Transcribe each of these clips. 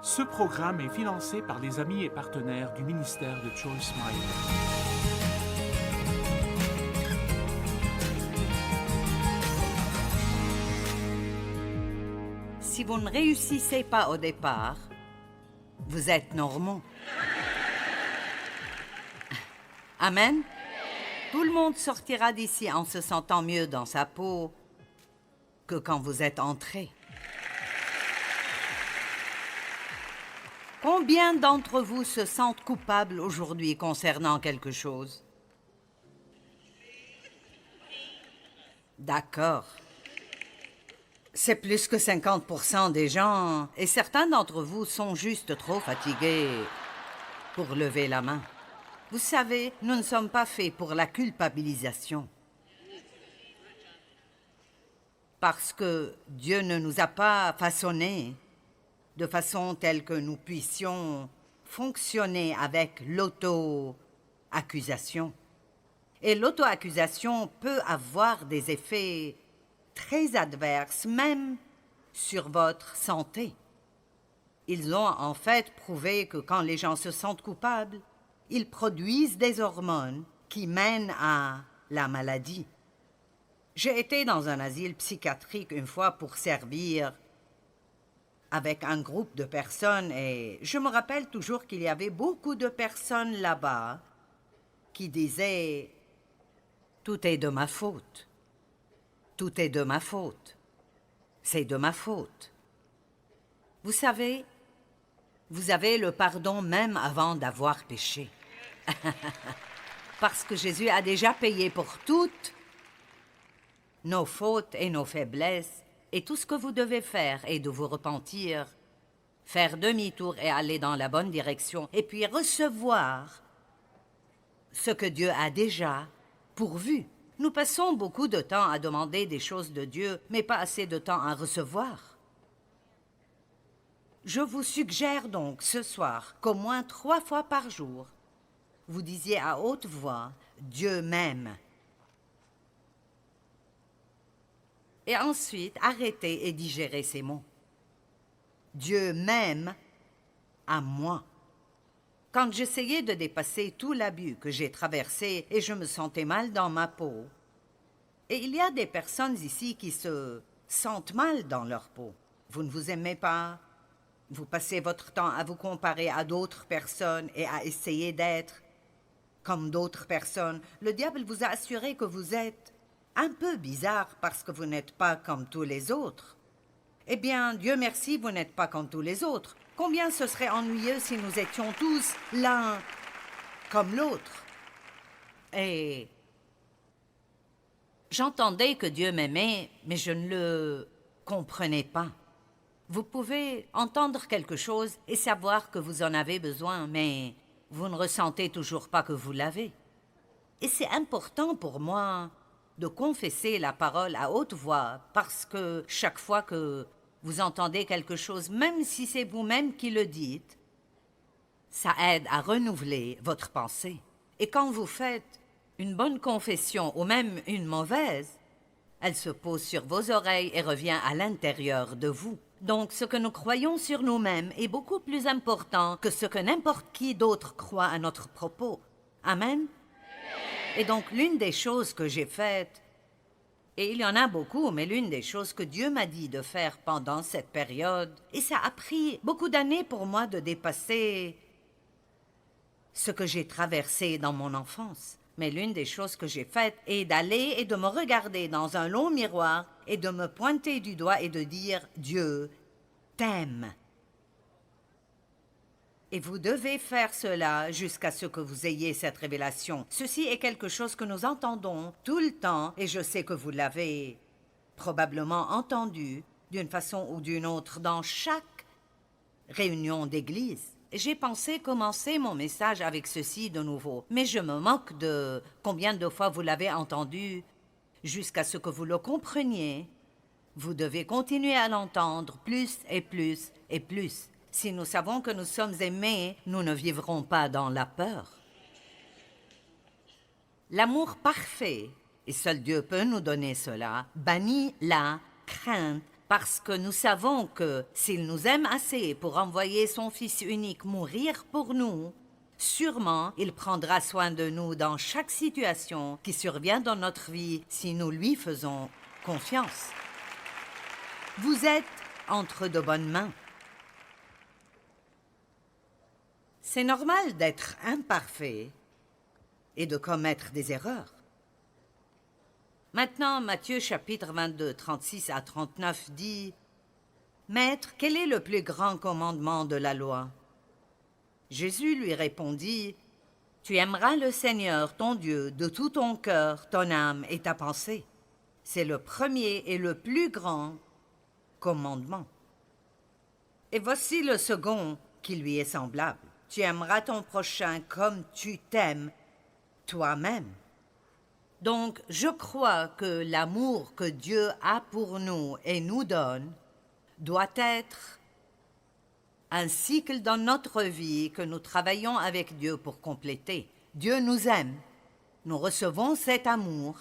Ce programme est financé par les amis et partenaires du ministère de Joyce Meyer. Si vous ne réussissez pas au départ, vous êtes normaux. Amen. Tout le monde sortira d'ici en se sentant mieux dans sa peau que quand vous êtes entré. Combien d'entre vous se sentent coupables aujourd'hui concernant quelque chose? D'accord. C'est plus que 50% des gens, et certains d'entre vous sont juste trop fatigués pour lever la main. Vous savez, nous ne sommes pas faits pour la culpabilisation. Parce que Dieu ne nous a pas façonnés de façon telle que nous puissions fonctionner avec l'auto-accusation. Et l'auto-accusation peut avoir des effets très adverses, même sur votre santé. Ils ont en fait prouvé que quand les gens se sentent coupables, ils produisent des hormones qui mènent à la maladie. J'ai été dans un asile psychiatrique une fois pour servir avec un groupe de personnes et je me rappelle toujours qu'il y avait beaucoup de personnes là-bas qui disaient « Tout est de ma faute. Tout est de ma faute. C'est de ma faute. » Vous savez, vous avez le pardon même avant d'avoir péché. Parce que Jésus a déjà payé pour toutes nos fautes et nos faiblesses. Et tout ce que vous devez faire est de vous repentir, faire demi-tour et aller dans la bonne direction, et puis recevoir ce que Dieu a déjà pourvu. Nous passons beaucoup de temps à demander des choses de Dieu, mais pas assez de temps à recevoir. Je vous suggère donc ce soir qu'au moins 3 fois par jour, vous disiez à haute voix « Dieu m'aime ». Et ensuite, arrêtez et digérez ces mots. Dieu m'aime à moi. Quand j'essayais de dépasser tout l'abus que j'ai traversé et je me sentais mal dans ma peau, et il y a des personnes ici qui se sentent mal dans leur peau. Vous ne vous aimez pas, vous passez votre temps à vous comparer à d'autres personnes et à essayer d'être comme d'autres personnes. Le diable vous a assuré que vous êtes un peu bizarre parce que vous n'êtes pas comme tous les autres. Eh bien, Dieu merci, vous n'êtes pas comme tous les autres. Combien ce serait ennuyeux si nous étions tous l'un comme l'autre. Et j'entendais que Dieu m'aimait, mais je ne le comprenais pas. Vous pouvez entendre quelque chose et savoir que vous en avez besoin, mais vous ne ressentez toujours pas que vous l'avez. Et c'est important pour moi de confesser la parole à haute voix, parce que chaque fois que vous entendez quelque chose, même si c'est vous-même qui le dites, ça aide à renouveler votre pensée. Et quand vous faites une bonne confession ou même une mauvaise, elle se pose sur vos oreilles et revient à l'intérieur de vous. Donc ce que nous croyons sur nous-mêmes est beaucoup plus important que ce que n'importe qui d'autre croit à notre propos. Amen? Et donc l'une des choses que j'ai faites, et il y en a beaucoup, mais l'une des choses que Dieu m'a dit de faire pendant cette période, et ça a pris beaucoup d'années pour moi de dépasser ce que j'ai traversé dans mon enfance. Mais l'une des choses que j'ai faites est d'aller et de me regarder dans un long miroir et de me pointer du doigt et de dire « Dieu t'aime ». Et vous devez faire cela jusqu'à ce que vous ayez cette révélation. Ceci est quelque chose que nous entendons tout le temps, et je sais que vous l'avez probablement entendu d'une façon ou d'une autre dans chaque réunion d'église. J'ai pensé commencer mon message avec ceci de nouveau, mais je me moque de combien de fois vous l'avez entendu. Jusqu'à ce que vous le compreniez, vous devez continuer à l'entendre plus et plus et plus. Si nous savons que nous sommes aimés, nous ne vivrons pas dans la peur. L'amour parfait, et seul Dieu peut nous donner cela, bannit la crainte Parce que nous savons que s'il nous aime assez pour envoyer son Fils unique mourir pour nous, sûrement il prendra soin de nous dans chaque situation qui survient dans notre vie si nous lui faisons confiance. Vous êtes entre de bonnes mains. C'est normal d'être imparfait et de commettre des erreurs. Maintenant, Matthieu chapitre 22, 36 à 39 dit « Maître, quel est le plus grand commandement de la loi ?» Jésus lui répondit « Tu aimeras le Seigneur, ton Dieu, de tout ton cœur, ton âme et ta pensée. C'est le premier et le plus grand commandement. Et voici le second qui lui est semblable. Tu aimeras ton prochain comme tu t'aimes toi-même. » Donc, je crois que l'amour que Dieu a pour nous et nous donne doit être un cycle dans notre vie que nous travaillons avec Dieu pour compléter. Dieu nous aime. Nous recevons cet amour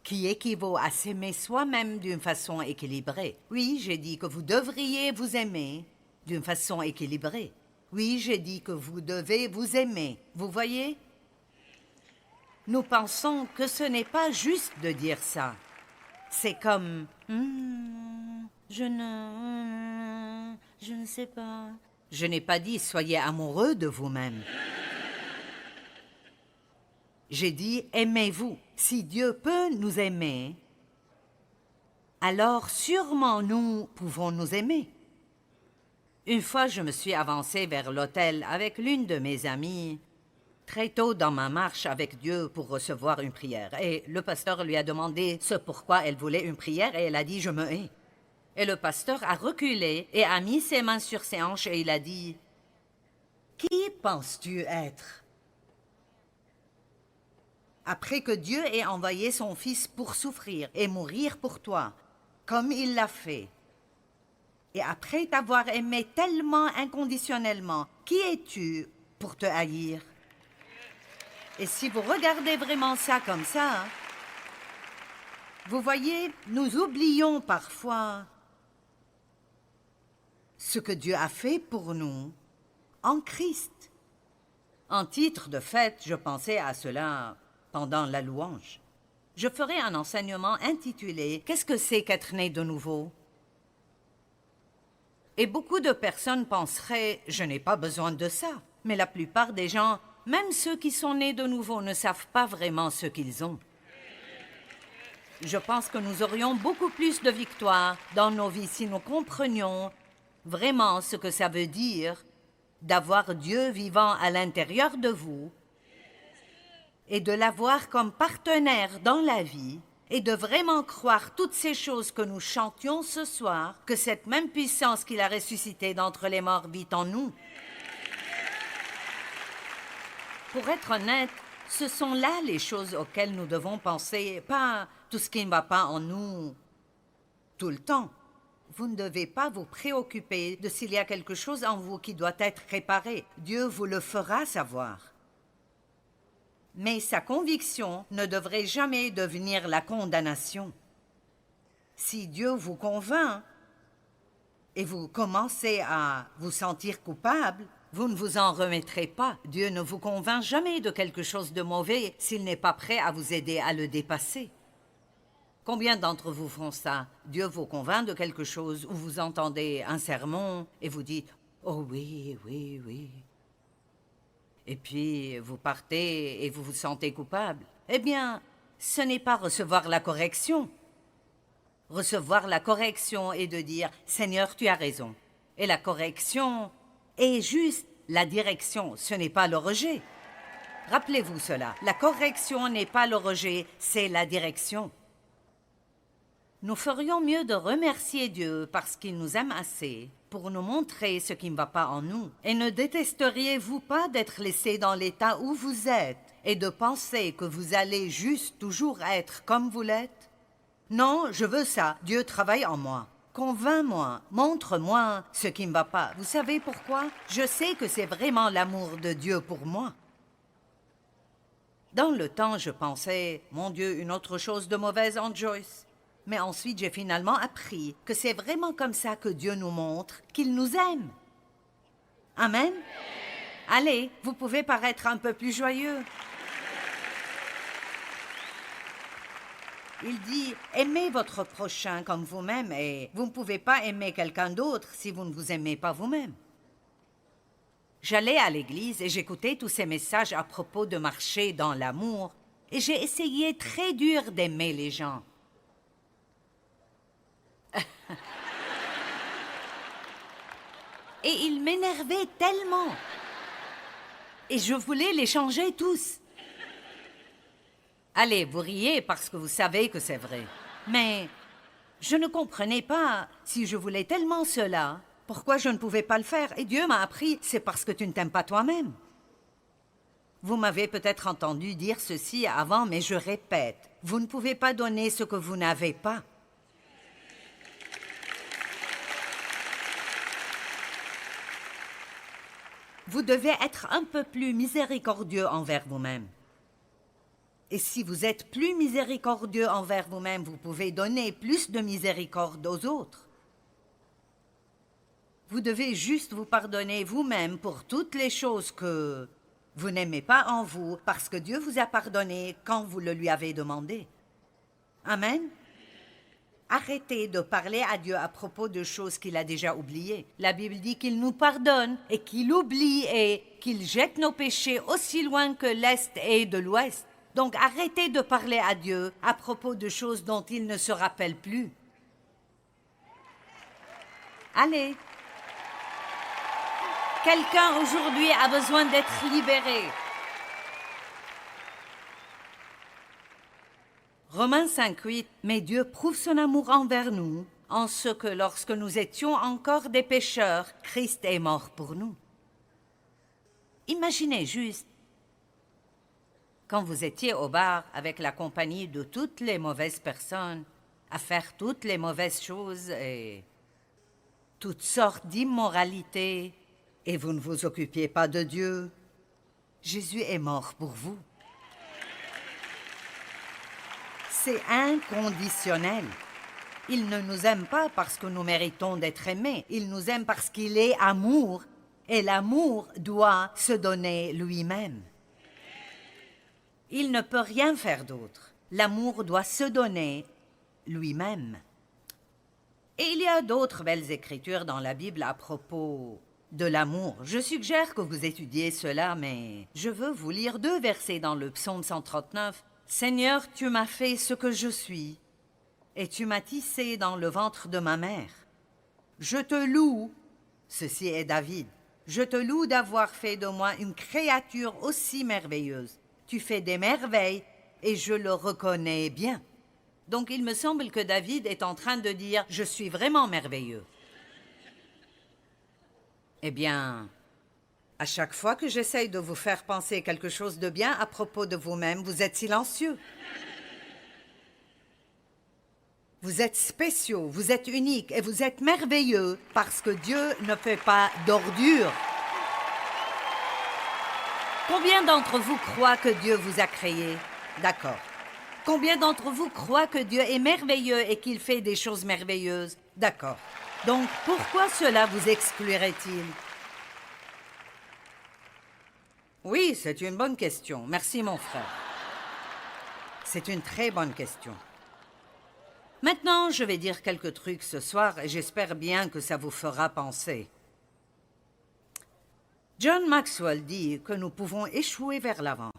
qui équivaut à s'aimer soi-même d'une façon équilibrée. Oui, j'ai dit que vous devriez vous aimer d'une façon équilibrée. Oui, j'ai dit que vous devez vous aimer. Vous voyez ? Nous pensons que ce n'est pas juste de dire ça. C'est comme je ne sais pas. Je n'ai pas dit soyez amoureux de vous-même. J'ai dit aimez-vous. Si Dieu peut nous aimer, alors sûrement nous pouvons nous aimer. Une fois, je me suis avancée vers l'autel avec l'une de mes amies très tôt dans ma marche avec Dieu pour recevoir une prière. Et le pasteur lui a demandé ce pourquoi elle voulait une prière et elle a dit « Je me hais ». Et le pasteur a reculé et a mis ses mains sur ses hanches et il a dit « Qui penses-tu être ?» Après que Dieu ait envoyé son Fils pour souffrir et mourir pour toi, comme il l'a fait, et après t'avoir aimé tellement inconditionnellement, qui es-tu pour te haïr? Et si vous regardez vraiment ça comme ça, vous voyez, nous oublions parfois ce que Dieu a fait pour nous en Christ. En titre de fête, je pensais à cela pendant la louange. Je ferai un enseignement intitulé « Qu'est-ce que c'est qu'être né de nouveau ?» Et beaucoup de personnes penseraient « Je n'ai pas besoin de ça ». Mais la plupart des gens, même ceux qui sont nés de nouveau, ne savent pas vraiment ce qu'ils ont. Je pense que nous aurions beaucoup plus de victoires dans nos vies si nous comprenions vraiment ce que ça veut dire d'avoir Dieu vivant à l'intérieur de vous et de l'avoir comme partenaire dans la vie et de vraiment croire toutes ces choses que nous chantions ce soir, que cette même puissance qu'il a ressuscité d'entre les morts vit en nous. Pour être honnête, ce sont là les choses auxquelles nous devons penser, pas tout ce qui ne va pas en nous tout le temps. Vous ne devez pas vous préoccuper de s'il y a quelque chose en vous qui doit être réparé. Dieu vous le fera savoir. Mais sa conviction ne devrait jamais devenir la condamnation. Si Dieu vous convainc et vous commencez à vous sentir coupable, vous ne vous en remettrez pas. Dieu ne vous convainc jamais de quelque chose de mauvais s'il n'est pas prêt à vous aider à le dépasser. Combien d'entre vous font ça? Dieu vous convainc de quelque chose ou vous entendez un sermon et vous dites « Oh oui, oui, oui ». Et puis vous partez et vous vous sentez coupable. Eh bien, ce n'est pas recevoir la correction. Recevoir la correction est de dire « Seigneur, tu as raison ». Et la correction est juste la direction, ce n'est pas le rejet. Rappelez-vous cela, la correction n'est pas le rejet, c'est la direction. Nous ferions mieux de remercier Dieu parce qu'il nous aime assez pour nous montrer ce qui ne va pas en nous. Et ne détesteriez-vous pas d'être laissé dans l'état où vous êtes et de penser que vous allez juste toujours être comme vous l'êtes? Non, je veux ça. Dieu travaille en moi. Convainc-moi, montre-moi ce qui ne va pas. Vous savez pourquoi? Je sais que c'est vraiment l'amour de Dieu pour moi. Dans le temps, je pensais, mon Dieu, une autre chose de mauvaise en Joyce. Mais ensuite, j'ai finalement appris que c'est vraiment comme ça que Dieu nous montre qu'il nous aime. Amen. Allez, vous pouvez paraître un peu plus joyeux. Il dit, aimez votre prochain comme vous-même et vous ne pouvez pas aimer quelqu'un d'autre si vous ne vous aimez pas vous-même. J'allais à l'église et j'écoutais tous ces messages à propos de marcher dans l'amour et j'ai essayé très dur d'aimer les gens. Et ils m'énervaient tellement. Et je voulais les changer tous. Allez, vous riez parce que vous savez que c'est vrai. Mais je ne comprenais pas, si je voulais tellement cela, pourquoi je ne pouvais pas le faire. Et Dieu m'a appris, c'est parce que tu ne t'aimes pas toi-même. Vous m'avez peut-être entendu dire ceci avant, mais je répète, vous ne pouvez pas donner ce que vous n'avez pas. Vous devez être un peu plus miséricordieux envers vous-même. Et si vous êtes plus miséricordieux envers vous-même, vous pouvez donner plus de miséricorde aux autres. Vous devez juste vous pardonner vous-même pour toutes les choses que vous n'aimez pas en vous, parce que Dieu vous a pardonné quand vous le lui avez demandé. Amen. Arrêtez de parler à Dieu à propos de choses qu'il a déjà oubliées. La Bible dit qu'il nous pardonne et qu'il oublie et qu'il jette nos péchés aussi loin que l'Est est de l'Ouest. Donc arrêtez de parler à Dieu à propos de choses dont il ne se rappelle plus. Allez. Quelqu'un aujourd'hui a besoin d'être libéré. Romains 5,8, mais Dieu prouve son amour envers nous, en ce que lorsque nous étions encore des pécheurs, Christ est mort pour nous. Imaginez juste, quand vous étiez au bar avec la compagnie de toutes les mauvaises personnes, à faire toutes les mauvaises choses et toutes sortes d'immoralités, et vous ne vous occupiez pas de Dieu, Jésus est mort pour vous. C'est inconditionnel. Il ne nous aime pas parce que nous méritons d'être aimés. Il nous aime parce qu'il est amour. Et l'amour doit se donner lui-même. Il ne peut rien faire d'autre. L'amour doit se donner lui-même. Et il y a d'autres belles écritures dans la Bible à propos de l'amour. Je suggère que vous étudiez cela, mais je veux vous lire 2 versets dans le psaume 139. « Seigneur, tu m'as fait ce que je suis, et tu m'as tissé dans le ventre de ma mère. Je te loue, ceci est David, je te loue d'avoir fait de moi une créature aussi merveilleuse. Tu fais des merveilles, et je le reconnais bien. » Donc il me semble que David est en train de dire « Je suis vraiment merveilleux ». Eh bien, à chaque fois que j'essaye de vous faire penser quelque chose de bien à propos de vous-même, vous êtes silencieux. Vous êtes spéciaux, vous êtes uniques et vous êtes merveilleux parce que Dieu ne fait pas d'ordures. Combien d'entre vous croient que Dieu vous a créé? D'accord. Combien d'entre vous croient que Dieu est merveilleux et qu'il fait des choses merveilleuses? D'accord. Donc, pourquoi cela vous exclurait-il? Oui, c'est une bonne question. Merci, mon frère. C'est une très bonne question. Maintenant, je vais dire quelques trucs ce soir et j'espère bien que ça vous fera penser. John Maxwell dit que nous pouvons échouer vers l'avant.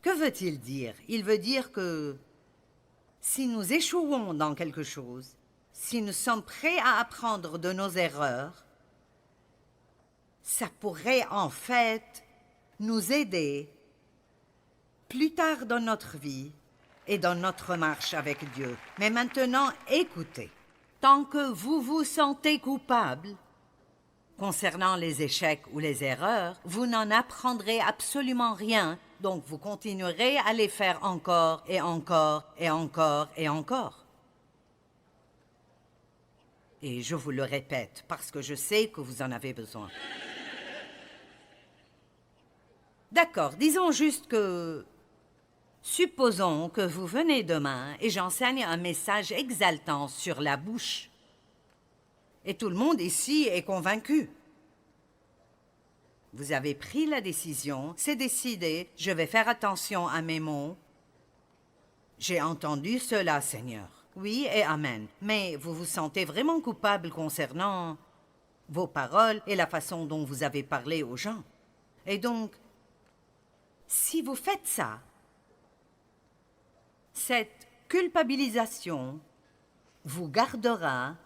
Que veut-il dire? Il veut dire que si nous échouons dans quelque chose, si nous sommes prêts à apprendre de nos erreurs, ça pourrait en fait nous aider plus tard dans notre vie et dans notre marche avec Dieu. Mais maintenant, écoutez, tant que vous vous sentez coupable concernant les échecs ou les erreurs, vous n'en apprendrez absolument rien, donc vous continuerez à les faire encore et encore et encore et encore. Et je vous le répète parce que je sais que vous en avez besoin. D'accord, disons juste que Supposons que vous venez demain et j'enseigne un message exaltant sur la bouche. Et tout le monde ici est convaincu. Vous avez pris la décision, c'est décidé, je vais faire attention à mes mots. J'ai entendu cela, Seigneur. Oui et amen. Mais vous vous sentez vraiment coupable concernant vos paroles et la façon dont vous avez parlé aux gens. Et donc, si vous faites ça, cette culpabilisation vous gardera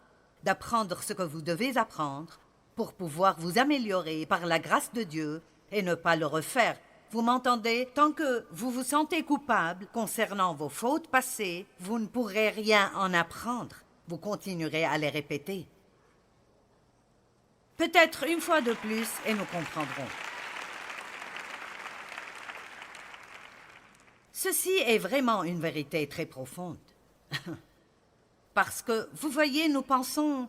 d'apprendre ce que vous devez apprendre pour pouvoir vous améliorer par la grâce de Dieu et ne pas le refaire. Vous m'entendez? Tant que vous vous sentez coupable concernant vos fautes passées, vous ne pourrez rien en apprendre. Vous continuerez à les répéter. Peut-être une fois de plus et nous comprendrons. Ceci est vraiment une vérité très profonde. Parce que, vous voyez, nous pensons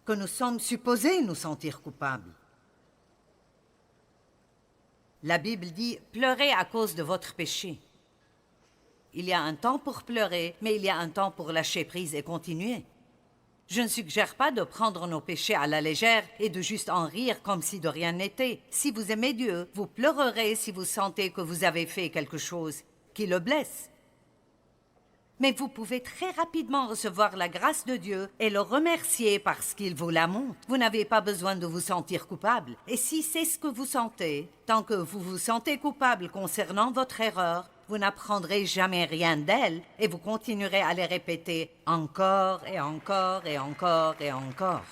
que nous sommes supposés nous sentir coupables. La Bible dit « Pleurez à cause de votre péché ». Il y a un temps pour pleurer, mais il y a un temps pour lâcher prise et continuer. Je ne suggère pas de prendre nos péchés à la légère et de juste en rire comme si de rien n'était. Si vous aimez Dieu, vous pleurerez si vous sentez que vous avez fait quelque chose qui le blesse. Mais vous pouvez très rapidement recevoir la grâce de Dieu et le remercier parce qu'il vous la montre. Vous n'avez pas besoin de vous sentir coupable. Et si c'est ce que vous sentez, tant que vous vous sentez coupable concernant votre erreur, vous n'apprendrez jamais rien d'elle et vous continuerez à les répéter encore et encore et encore et encore.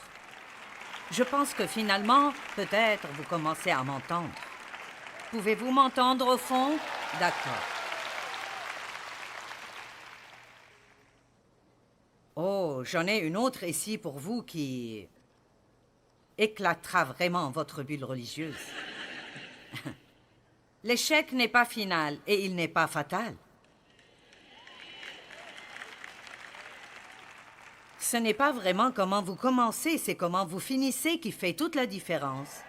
Je pense que finalement, peut-être vous commencez à m'entendre. Pouvez-vous m'entendre au fond? D'accord. Oh, j'en ai une autre ici pour vous qui éclatera vraiment votre bulle religieuse. L'échec n'est pas final et il n'est pas fatal. Ce n'est pas vraiment comment vous commencez, c'est comment vous finissez qui fait toute la différence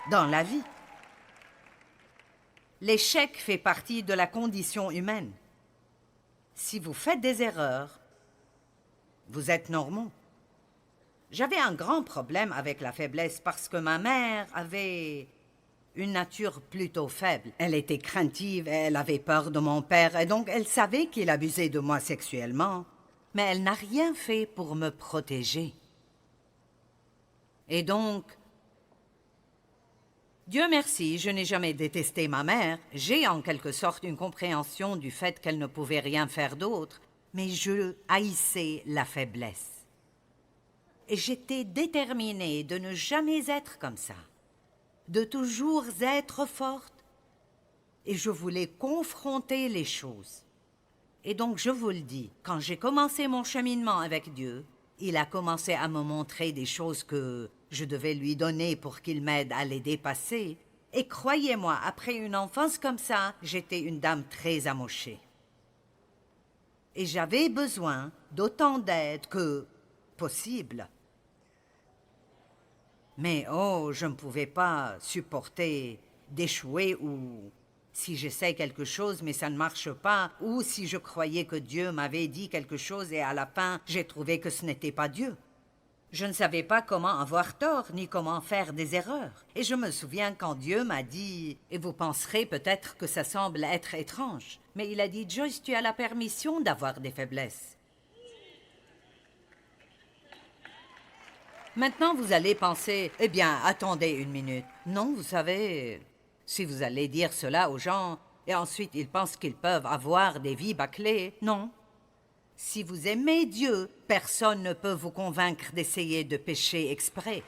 dans la vie. L'échec fait partie de la condition humaine. Si vous faites des erreurs, vous êtes normaux. J'avais un grand problème avec la faiblesse parce que ma mère avait une nature plutôt faible. Elle était craintive, elle avait peur de mon père et donc elle savait qu'il abusait de moi sexuellement. Mais elle n'a rien fait pour me protéger. Et donc, Dieu merci, je n'ai jamais détesté ma mère. J'ai en quelque sorte une compréhension du fait qu'elle ne pouvait rien faire d'autre. Mais je haïssais la faiblesse. Et j'étais déterminée de ne jamais être comme ça, de toujours être forte. Et je voulais confronter les choses. Et donc, je vous le dis, quand j'ai commencé mon cheminement avec Dieu, il a commencé à me montrer des choses que je devais lui donner pour qu'il m'aide à les dépasser. Et croyez-moi, après une enfance comme ça, j'étais une dame très amochée. Et j'avais besoin d'autant d'aide que possible. Mais oh, je ne pouvais pas supporter d'échouer ou si j'essaie quelque chose mais ça ne marche pas, ou si je croyais que Dieu m'avait dit quelque chose et à la fin j'ai trouvé que ce n'était pas Dieu. Je ne savais pas comment avoir tort ni comment faire des erreurs. Et je me souviens quand Dieu m'a dit, et vous penserez peut-être que ça semble être étrange, mais il a dit « Joyce, tu as la permission d'avoir des faiblesses. » Maintenant, vous allez penser « Eh bien, attendez une minute. » Non, vous savez, si vous allez dire cela aux gens, et ensuite ils pensent qu'ils peuvent avoir des vies bâclées, non. Si vous aimez Dieu, personne ne peut vous convaincre d'essayer de pécher exprès.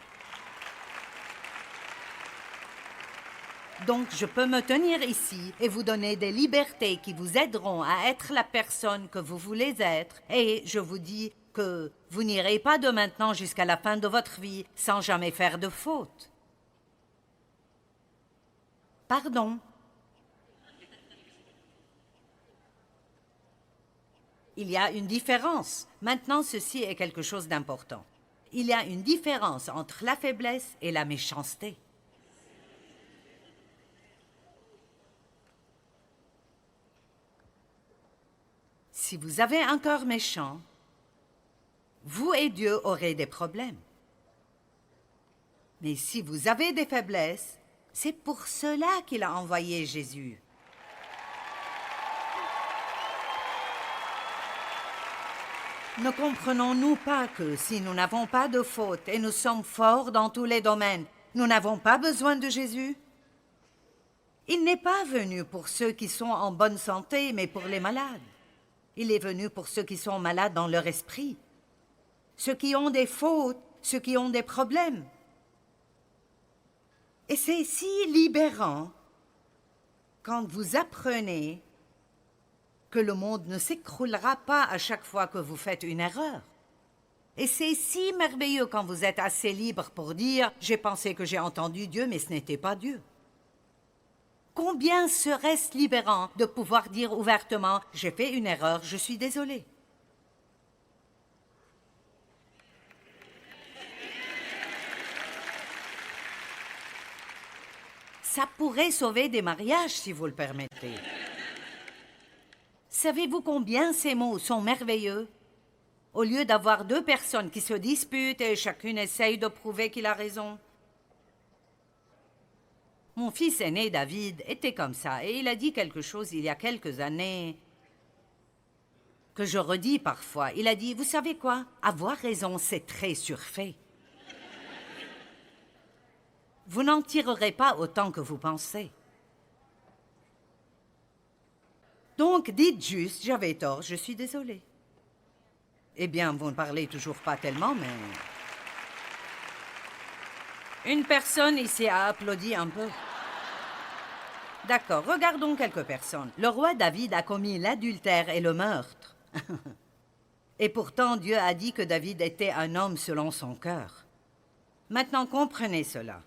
Donc, je peux me tenir ici et vous donner des libertés qui vous aideront à être la personne que vous voulez être. Et je vous dis que vous n'irez pas de maintenant jusqu'à la fin de votre vie sans jamais faire de faute. Pardon. Il y a une différence. Maintenant, ceci est quelque chose d'important. Il y a une différence entre la faiblesse et la méchanceté. si vous avez un cœur méchant, vous et Dieu aurez des problèmes. Mais si vous avez des faiblesses, c'est pour cela qu'il a envoyé Jésus. Ne comprenons-nous pas que si nous n'avons pas de faute et nous sommes forts dans tous les domaines, nous n'avons pas besoin de Jésus? Il n'est pas venu pour ceux qui sont en bonne santé, mais pour les malades. Il est venu pour ceux qui sont malades dans leur esprit, ceux qui ont des fautes, ceux qui ont des problèmes. Et c'est si libérant quand vous apprenez que le monde ne s'écroulera pas à chaque fois que vous faites une erreur. Et c'est si merveilleux quand vous êtes assez libre pour dire « J'ai pensé que j'ai entendu Dieu, mais ce n'était pas Dieu ». Combien serait-ce libérant de pouvoir dire ouvertement « J'ai fait une erreur, je suis désolé ». Ça pourrait sauver des mariages, si vous le permettez. Savez-vous combien ces mots sont merveilleux? Au lieu d'avoir deux personnes qui se disputent et chacune essaye de prouver qu'il a raison. Mon fils aîné, David, était comme ça, et il a dit quelque chose il y a quelques années que je redis parfois. Il a dit, vous savez quoi? Avoir raison, c'est très surfait. Vous n'en tirerez pas autant que vous pensez. Donc, dites juste, j'avais tort, je suis désolé. Eh bien, vous ne parlez toujours pas tellement, mais... Une personne ici a applaudi un peu. D'accord, regardons quelques personnes. Le roi David a commis l'adultère et le meurtre. Et pourtant, Dieu a dit que David était un homme selon son cœur. Maintenant, comprenez cela.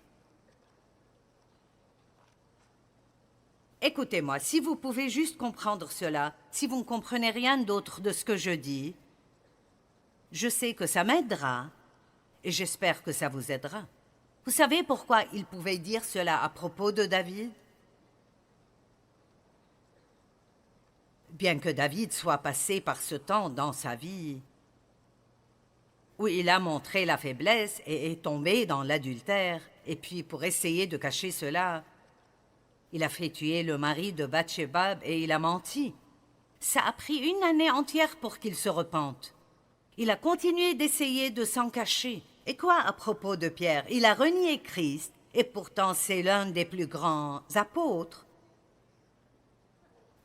Écoutez-moi, si vous pouvez juste comprendre cela, si vous ne comprenez rien d'autre de ce que je dis, je sais que ça m'aidera et j'espère que ça vous aidera. Vous savez pourquoi il pouvait dire cela à propos de David? Bien que David soit passé par ce temps dans sa vie où il a montré la faiblesse et est tombé dans l'adultère, et puis pour essayer de cacher cela, il a fait tuer le mari de Bathsheba et il a menti. Ça a pris une année entière pour qu'il se repente. Il a continué d'essayer de s'en cacher. Et quoi à propos de Pierre? Il a renié Christ, et pourtant c'est l'un des plus grands apôtres.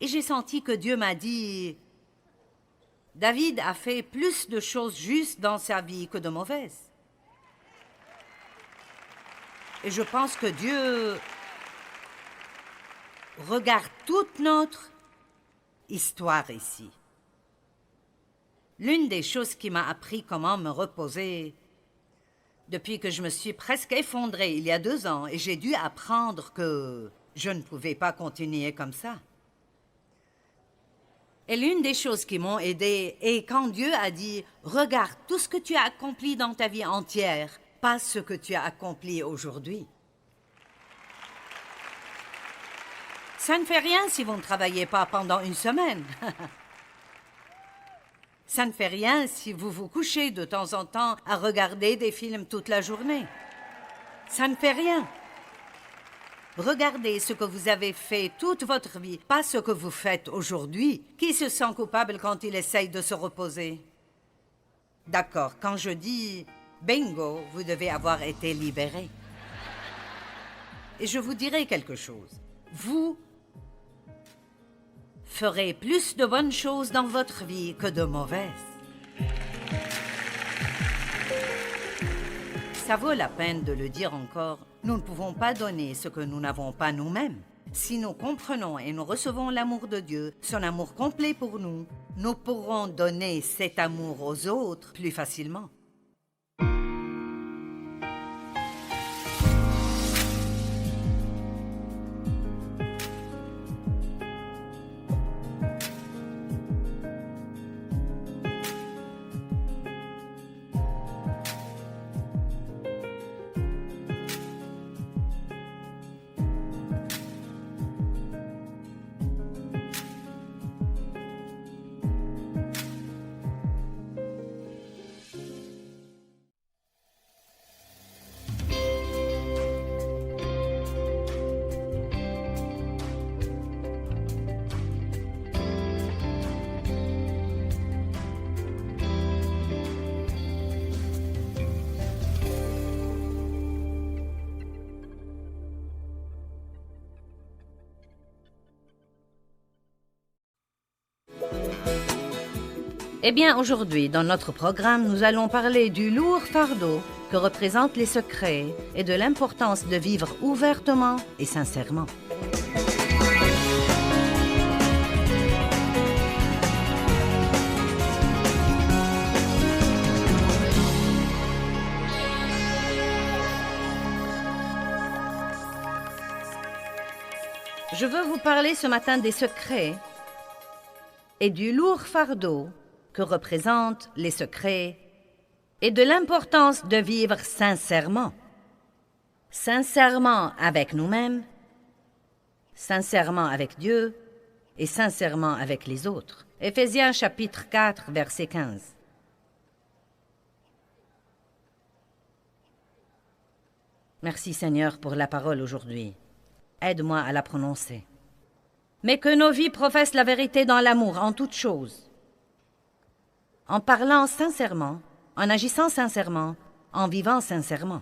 Et j'ai senti que Dieu m'a dit, David a fait plus de choses justes dans sa vie que de mauvaises. Et je pense que Dieu regarde toute notre histoire ici. L'une des choses qui m'a appris comment me reposer depuis que je me suis presque effondrée il y a 2 ans et j'ai dû apprendre que je ne pouvais pas continuer comme ça. Et l'une des choses qui m'ont aidée est quand Dieu a dit « Regarde tout ce que tu as accompli dans ta vie entière, pas ce que tu as accompli aujourd'hui. » Ça ne fait rien si vous ne travaillez pas pendant une semaine. Ça ne fait rien si vous vous couchez de temps en temps à regarder des films toute la journée. Ça ne fait rien. Regardez ce que vous avez fait toute votre vie, pas ce que vous faites aujourd'hui. Qui se sent coupable quand il essaye de se reposer? D'accord, quand je dis « bingo », vous devez avoir été libéré. Et je vous dirai quelque chose. Vous ferez plus de bonnes choses dans votre vie que de mauvaises. Ça vaut la peine de le dire encore. Nous ne pouvons pas donner ce que nous n'avons pas nous-mêmes. Si nous comprenons et nous recevons l'amour de Dieu, son amour complet pour nous, nous pourrons donner cet amour aux autres plus facilement. Eh bien, aujourd'hui, dans notre programme, nous allons parler du lourd fardeau que représentent les secrets et de l'importance de vivre ouvertement et sincèrement. Je veux vous parler ce matin des secrets et du lourd fardeau que représentent les secrets et de l'importance de vivre sincèrement. Sincèrement avec nous-mêmes, sincèrement avec Dieu et sincèrement avec les autres. Éphésiens chapitre 4, verset 15. Merci Seigneur pour la parole aujourd'hui. Aide-moi à la prononcer. Mais que nos vies professent la vérité dans l'amour en toutes choses. En parlant sincèrement, en agissant sincèrement, en vivant sincèrement.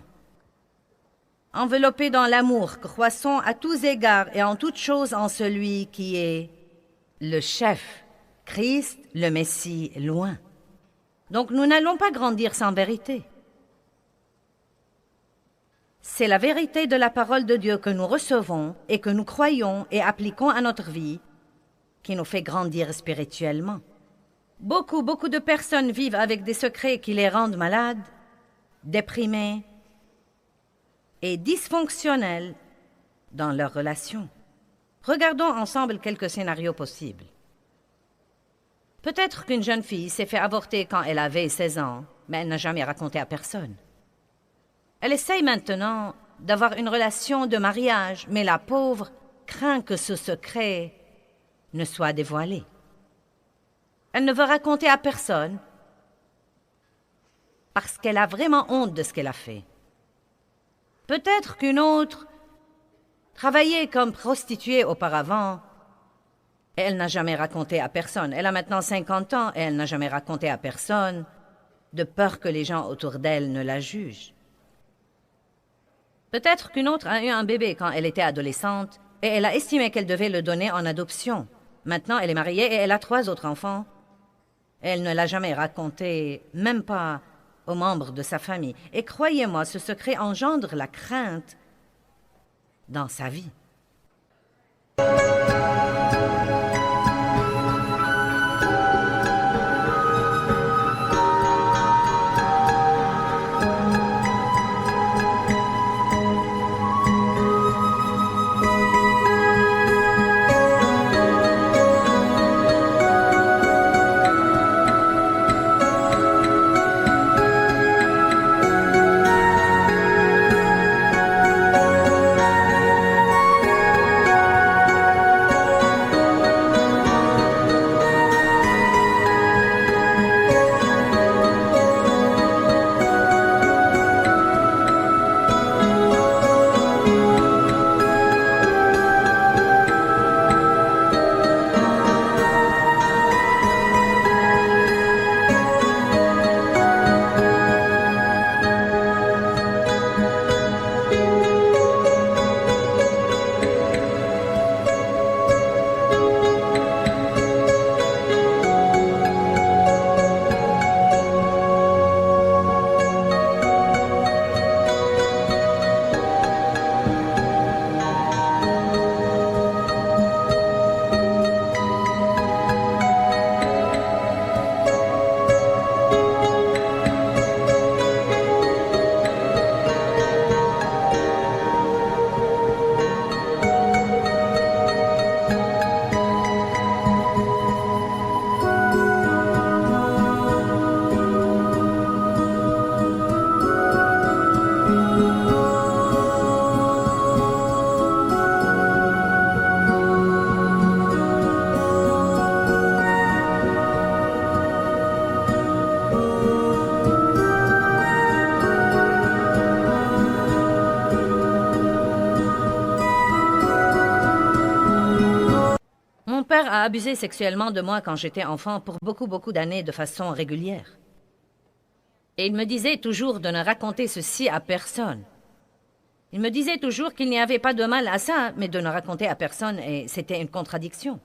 Enveloppés dans l'amour, croissons à tous égards et en toutes choses en celui qui est le chef, Christ, le Messie, loin. Donc nous n'allons pas grandir sans vérité. C'est la vérité de la parole de Dieu que nous recevons et que nous croyons et appliquons à notre vie qui nous fait grandir spirituellement. Beaucoup de personnes vivent avec des secrets qui les rendent malades, déprimés et dysfonctionnels dans leurs relations. Regardons ensemble quelques scénarios possibles. Peut-être qu'une jeune fille s'est fait avorter quand elle avait 16 ans, mais elle n'a jamais raconté à personne. Elle essaye maintenant d'avoir une relation de mariage, mais la pauvre craint que ce secret ne soit dévoilé. Elle ne veut raconter à personne parce qu'elle a vraiment honte de ce qu'elle a fait. Peut-être qu'une autre travaillait comme prostituée auparavant et elle n'a jamais raconté à personne. Elle a maintenant 50 ans et elle n'a jamais raconté à personne de peur que les gens autour d'elle ne la jugent. Peut-être qu'une autre a eu un bébé quand elle était adolescente et elle a estimé qu'elle devait le donner en adoption. Maintenant, elle est mariée et elle a 3 autres enfants. Elle ne l'a jamais raconté, même pas aux membres de sa famille. Et croyez-moi, ce secret engendre la crainte dans sa vie. Mon père a abusé sexuellement de moi quand j'étais enfant pour beaucoup d'années de façon régulière. Et il me disait toujours de ne raconter ceci à personne. Il me disait toujours qu'il n'y avait pas de mal à ça, mais de ne raconter à personne, et c'était une contradiction.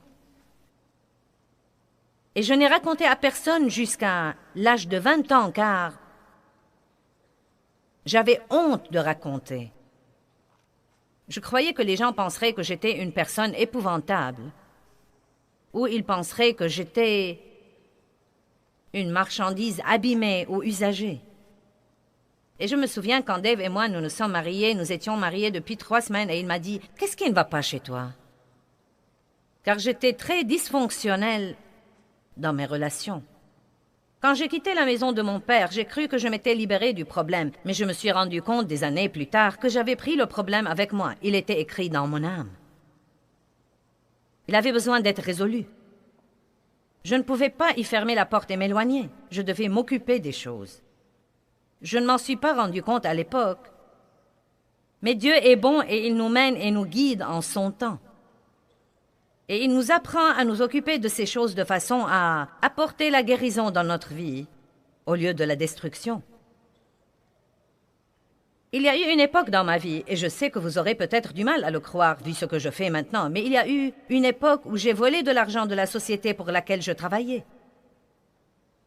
Et je n'ai raconté à personne jusqu'à l'âge de 20 ans, car j'avais honte de raconter. Je croyais que les gens penseraient que j'étais une personne épouvantable, ou ils penseraient que j'étais une marchandise abîmée ou usagée. Et je me souviens quand Dave et moi, nous nous sommes mariés, nous étions mariés depuis 3 semaines, et il m'a dit « Qu'est-ce qui ne va pas chez toi ?» Car j'étais très dysfonctionnelle dans mes relations. Quand j'ai quitté la maison de mon père, j'ai cru que je m'étais libérée du problème, mais je me suis rendu compte des années plus tard que j'avais pris le problème avec moi. Il était écrit dans mon âme. Il avait besoin d'être résolu. Je ne pouvais pas y fermer la porte et m'éloigner. Je devais m'occuper des choses. Je ne m'en suis pas rendu compte à l'époque. Mais Dieu est bon et il nous mène et nous guide en son temps. Et il nous apprend à nous occuper de ces choses de façon à apporter la guérison dans notre vie, au lieu de la destruction. Il y a eu une époque dans ma vie, et je sais que vous aurez peut-être du mal à le croire, vu ce que je fais maintenant, mais il y a eu une époque où j'ai volé de l'argent de la société pour laquelle je travaillais.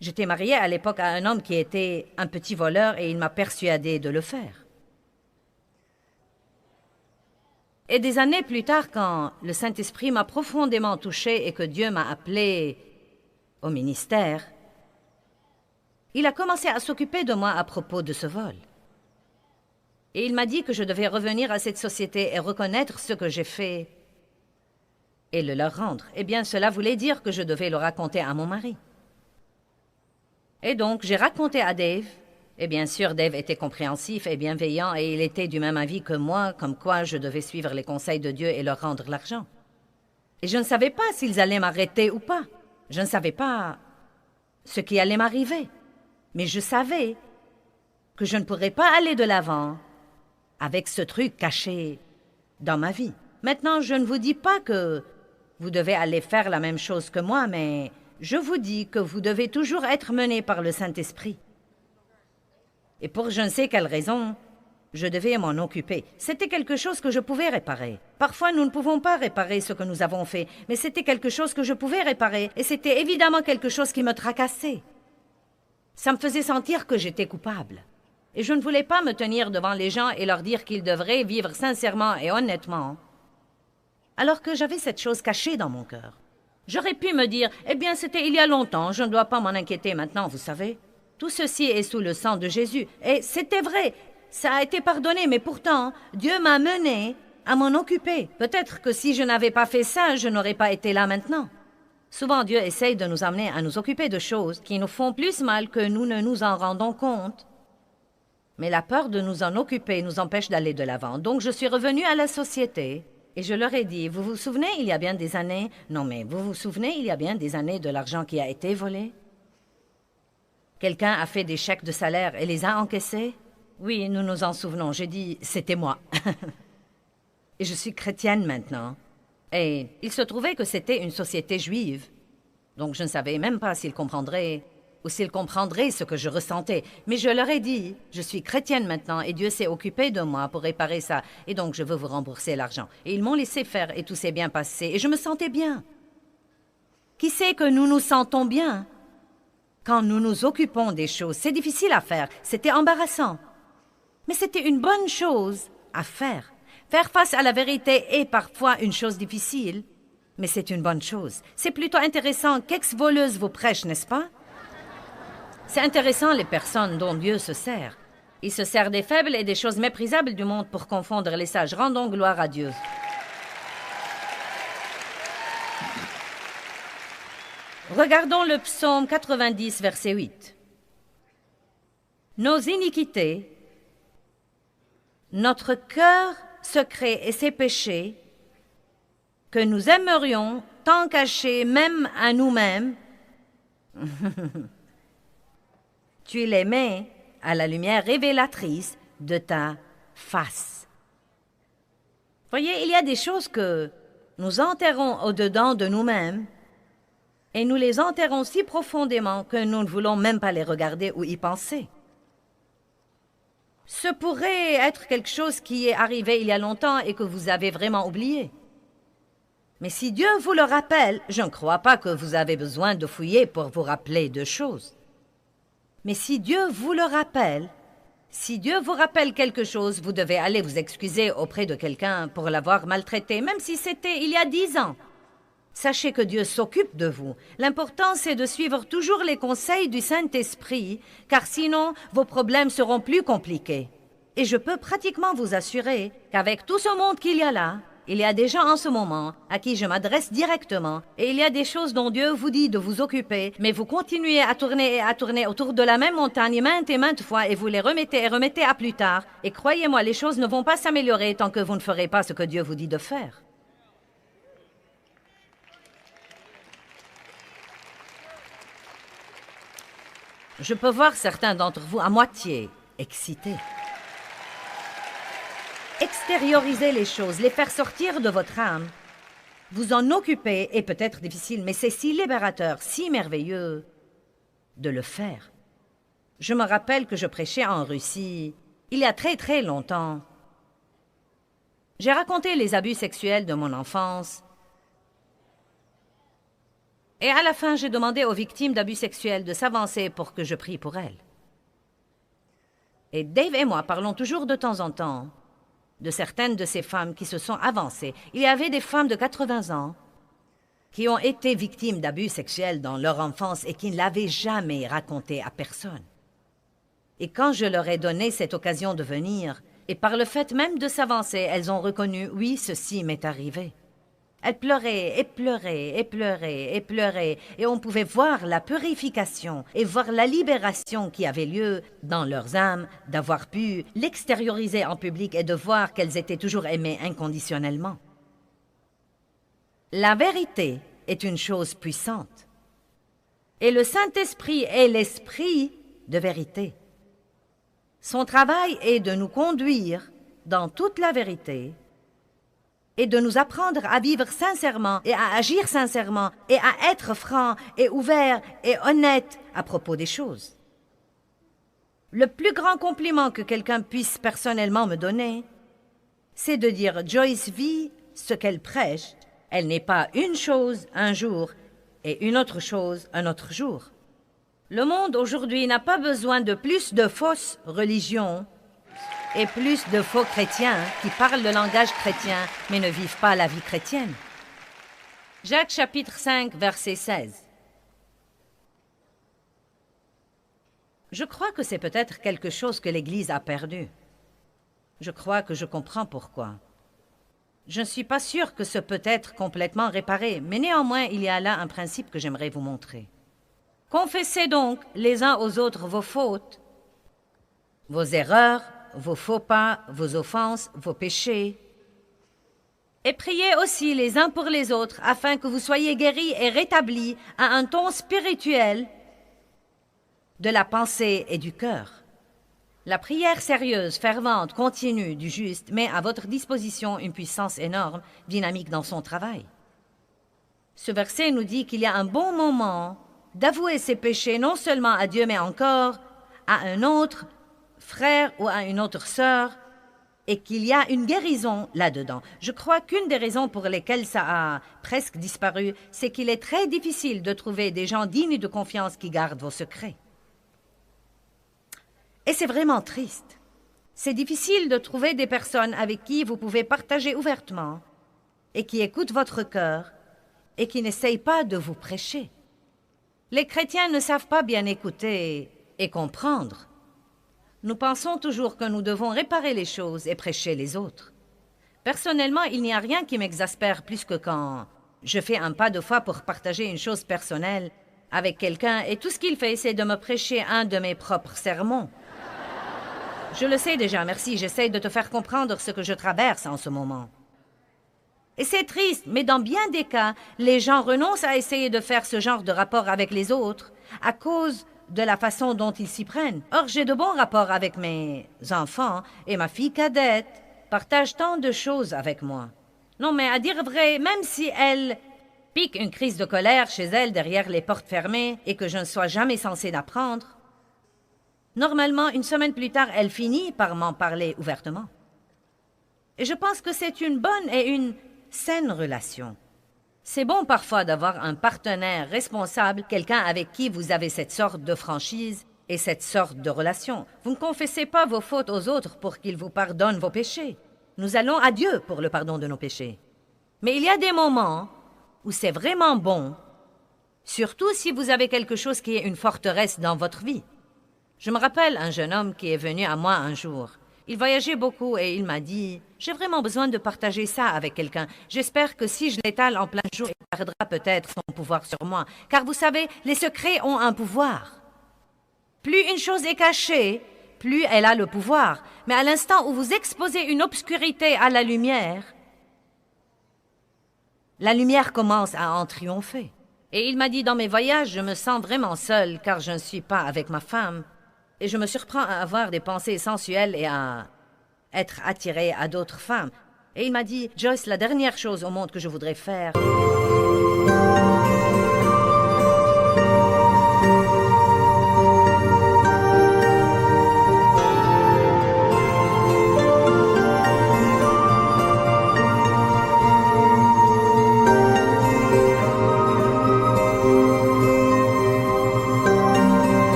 J'étais mariée à l'époque à un homme qui était un petit voleur, et il m'a persuadée de le faire. Et des années plus tard, quand le Saint-Esprit m'a profondément touchée et que Dieu m'a appelée au ministère, il a commencé à s'occuper de moi à propos de ce vol. Et il m'a dit que je devais revenir à cette société et reconnaître ce que j'ai fait et le leur rendre. Eh bien, cela voulait dire que je devais le raconter à mon mari. Et donc, j'ai raconté à Dave. Et bien sûr, Dave était compréhensif et bienveillant et il était du même avis que moi, comme quoi je devais suivre les conseils de Dieu et leur rendre l'argent. Et je ne savais pas s'ils allaient m'arrêter ou pas. Je ne savais pas ce qui allait m'arriver. Mais je savais que je ne pourrais pas aller de l'avant avec ce truc caché dans ma vie. Maintenant, je ne vous dis pas que vous devez aller faire la même chose que moi, mais je vous dis que vous devez toujours être mené par le Saint-Esprit. Et pour je ne sais quelle raison, je devais m'en occuper. C'était quelque chose que je pouvais réparer. Parfois, nous ne pouvons pas réparer ce que nous avons fait, mais c'était quelque chose que je pouvais réparer, et c'était évidemment quelque chose qui me tracassait. Ça me faisait sentir que j'étais coupable. Et je ne voulais pas me tenir devant les gens et leur dire qu'ils devraient vivre sincèrement et honnêtement, alors que j'avais cette chose cachée dans mon cœur. J'aurais pu me dire, eh bien, c'était il y a longtemps, je ne dois pas m'en inquiéter maintenant, vous savez. Tout ceci est sous le sang de Jésus. Et c'était vrai, ça a été pardonné, mais pourtant, Dieu m'a mené à m'en occuper. Peut-être que si je n'avais pas fait ça, je n'aurais pas été là maintenant. Souvent, Dieu essaye de nous amener à nous occuper de choses qui nous font plus mal que nous ne nous en rendons compte. Mais la peur de nous en occuper nous empêche d'aller de l'avant. Donc, je suis revenue à la société et je leur ai dit, vous vous souvenez, il y a bien des années... Non, mais vous vous souvenez, il y a bien des années de l'argent qui a été volé? Quelqu'un a fait des chèques de salaire et les a encaissés? Oui, nous nous en souvenons. J'ai dit, c'était moi. Et je suis chrétienne maintenant. Et il se trouvait que c'était une société juive. Donc je ne savais même pas s'ils comprendraient ou s'ils comprendraient ce que je ressentais. Mais je leur ai dit, je suis chrétienne maintenant et Dieu s'est occupé de moi pour réparer ça. Et donc je veux vous rembourser l'argent. Et ils m'ont laissé faire et tout s'est bien passé. Et je me sentais bien. Qui sait que nous nous sentons bien? Quand nous nous occupons des choses, c'est difficile à faire, c'était embarrassant. Mais c'était une bonne chose à faire. Faire face à la vérité est parfois une chose difficile, mais c'est une bonne chose. C'est plutôt intéressant qu'ex-voleuse vous prêche, n'est-ce pas? C'est intéressant les personnes dont Dieu se sert. Il se sert des faibles et des choses méprisables du monde pour confondre les sages. Rendons gloire à Dieu. Regardons le psaume 90, verset 8. Nos iniquités, notre cœur secret et ses péchés, que nous aimerions tant cachés même à nous-mêmes, tu les mets à la lumière révélatrice de ta face. Voyez, il y a des choses que nous enterrons au-dedans de nous-mêmes, et nous les enterrons si profondément que nous ne voulons même pas les regarder ou y penser. Ce pourrait être quelque chose qui est arrivé il y a longtemps et que vous avez vraiment oublié. Mais si Dieu vous le rappelle, je ne crois pas que vous avez besoin de fouiller pour vous rappeler de choses. Mais si Dieu vous le rappelle, si Dieu vous rappelle quelque chose, vous devez aller vous excuser auprès de quelqu'un pour l'avoir maltraité, même si c'était il y a 10 ans. Sachez que Dieu s'occupe de vous. L'important, c'est de suivre toujours les conseils du Saint-Esprit, car sinon, vos problèmes seront plus compliqués. Et je peux pratiquement vous assurer qu'avec tout ce monde qu'il y a là, il y a des gens en ce moment à qui je m'adresse directement, et il y a des choses dont Dieu vous dit de vous occuper, mais vous continuez à tourner et à tourner autour de la même montagne maintes et maintes fois, et vous les remettez et remettez à plus tard. Et croyez-moi, les choses ne vont pas s'améliorer tant que vous ne ferez pas ce que Dieu vous dit de faire. Je peux voir certains d'entre vous à moitié excités. Extériorisez les choses, les faire sortir de votre âme. Vous en occuper est peut-être difficile, mais c'est si libérateur, si merveilleux de le faire. Je me rappelle que je prêchais en Russie il y a très très longtemps. J'ai raconté les abus sexuels de mon enfance. Et à la fin, j'ai demandé aux victimes d'abus sexuels de s'avancer pour que je prie pour elles. Et Dave et moi parlons toujours de temps en temps de certaines de ces femmes qui se sont avancées. Il y avait des femmes de 80 ans qui ont été victimes d'abus sexuels dans leur enfance et qui ne l'avaient jamais raconté à personne. Et quand je leur ai donné cette occasion de venir, et par le fait même de s'avancer, elles ont reconnu « oui, ceci m'est arrivé ». Elles pleuraient et pleuraient et pleuraient et pleuraient, et on pouvait voir la purification et voir la libération qui avait lieu dans leurs âmes, d'avoir pu l'extérioriser en public et de voir qu'elles étaient toujours aimées inconditionnellement. La vérité est une chose puissante, et le Saint-Esprit est l'esprit de vérité. Son travail est de nous conduire dans toute la vérité, et de nous apprendre à vivre sincèrement et à agir sincèrement et à être franc et ouvert et honnête à propos des choses. Le plus grand compliment que quelqu'un puisse personnellement me donner, c'est de dire « Joyce vit ce qu'elle prêche, elle n'est pas une chose un jour et une autre chose un autre jour ». Le monde aujourd'hui n'a pas besoin de plus de fausses religions et plus de faux chrétiens qui parlent le langage chrétien mais ne vivent pas la vie chrétienne. Jacques chapitre 5, verset 16. Je crois que c'est peut-être quelque chose que l'Église a perdu. Je crois que je comprends pourquoi. Je ne suis pas sûre que ce peut être complètement réparé, mais néanmoins il y a là un principe que j'aimerais vous montrer. Confessez donc les uns aux autres vos fautes, vos erreurs, vos faux pas, vos offenses, vos péchés. Et priez aussi les uns pour les autres, afin que vous soyez guéris et rétablis à un ton spirituel de la pensée et du cœur. La prière sérieuse, fervente, continue du juste met à votre disposition une puissance énorme, dynamique dans son travail. Ce verset nous dit qu'il y a un bon moment d'avouer ses péchés non seulement à Dieu, mais encore à un autre frère ou à une autre sœur, et qu'il y a une guérison là-dedans. Je crois qu'une des raisons pour lesquelles ça a presque disparu, c'est qu'il est très difficile de trouver des gens dignes de confiance qui gardent vos secrets. Et c'est vraiment triste. C'est difficile de trouver des personnes avec qui vous pouvez partager ouvertement et qui écoutent votre cœur et qui n'essayent pas de vous prêcher. Les chrétiens ne savent pas bien écouter et comprendre. Nous pensons toujours que nous devons réparer les choses et prêcher les autres. Personnellement, il n'y a rien qui m'exaspère plus que quand je fais un pas de foi pour partager une chose personnelle avec quelqu'un et tout ce qu'il fait, c'est de me prêcher un de mes propres sermons. Je le sais déjà, merci, j'essaie de te faire comprendre ce que je traverse en ce moment. Et c'est triste, mais dans bien des cas, les gens renoncent à essayer de faire ce genre de rapport avec les autres à cause de la façon dont ils s'y prennent. Or, j'ai de bons rapports avec mes enfants et ma fille cadette partage tant de choses avec moi. Non, mais à dire vrai, même si elle pique une crise de colère chez elle derrière les portes fermées et que je ne sois jamais censée d'apprendre, normalement, une semaine plus tard, elle finit par m'en parler ouvertement. Et je pense que c'est une bonne et une saine relation. C'est bon parfois d'avoir un partenaire responsable, quelqu'un avec qui vous avez cette sorte de franchise et cette sorte de relation. Vous ne confessez pas vos fautes aux autres pour qu'ils vous pardonnent vos péchés. Nous allons à Dieu pour le pardon de nos péchés. Mais il y a des moments où c'est vraiment bon, surtout si vous avez quelque chose qui est une forteresse dans votre vie. Je me rappelle un jeune homme qui est venu à moi un jour. Il voyageait beaucoup et il m'a dit « J'ai vraiment besoin de partager ça avec quelqu'un. J'espère que si je l'étale en plein jour, il perdra peut-être son pouvoir sur moi. Car vous savez, les secrets ont un pouvoir. Plus une chose est cachée, plus elle a le pouvoir. Mais à l'instant où vous exposez une obscurité à la lumière commence à en triompher. » Et il m'a dit « Dans mes voyages, je me sens vraiment seul car je ne suis pas avec ma femme. Et je me surprends à avoir des pensées sensuelles et à être attiré à d'autres femmes. » Et il m'a dit « Joyce, la dernière chose au monde que je voudrais faire... »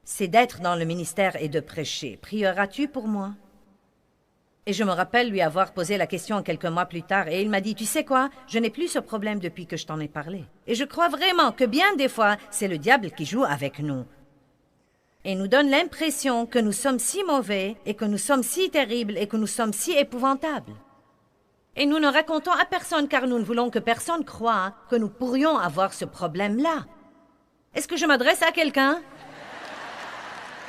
c'est d'être dans le ministère et de prêcher. Prieras-tu pour moi? Et je me rappelle lui avoir posé la question quelques mois plus tard et il m'a dit, tu sais quoi, je n'ai plus ce problème depuis que je t'en ai parlé. Et je crois vraiment que bien des fois, c'est le diable qui joue avec nous. Et nous donne l'impression que nous sommes si mauvais et que nous sommes si terribles et que nous sommes si épouvantables. Et nous ne racontons à personne car nous ne voulons que personne croie que nous pourrions avoir ce problème-là. Est-ce que je m'adresse à quelqu'un?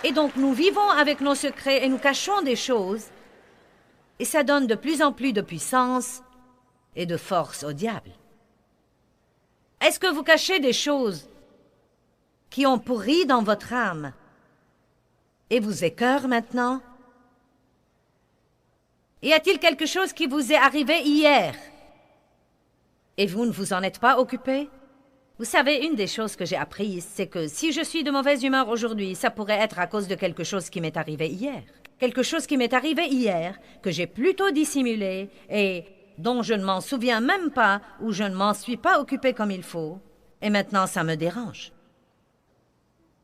Et donc nous vivons avec nos secrets et nous cachons des choses. Et ça donne de plus en plus de puissance et de force au diable. Est-ce que vous cachez des choses qui ont pourri dans votre âme et vous écœurent maintenant? Y a-t-il quelque chose qui vous est arrivé hier et vous ne vous en êtes pas occupé? Vous savez, une des choses que j'ai apprises, c'est que si je suis de mauvaise humeur aujourd'hui, ça pourrait être à cause de quelque chose qui m'est arrivé hier. Quelque chose qui m'est arrivé hier, que j'ai plutôt dissimulé et dont je ne m'en souviens même pas ou je ne m'en suis pas occupé comme il faut. Et maintenant, ça me dérange.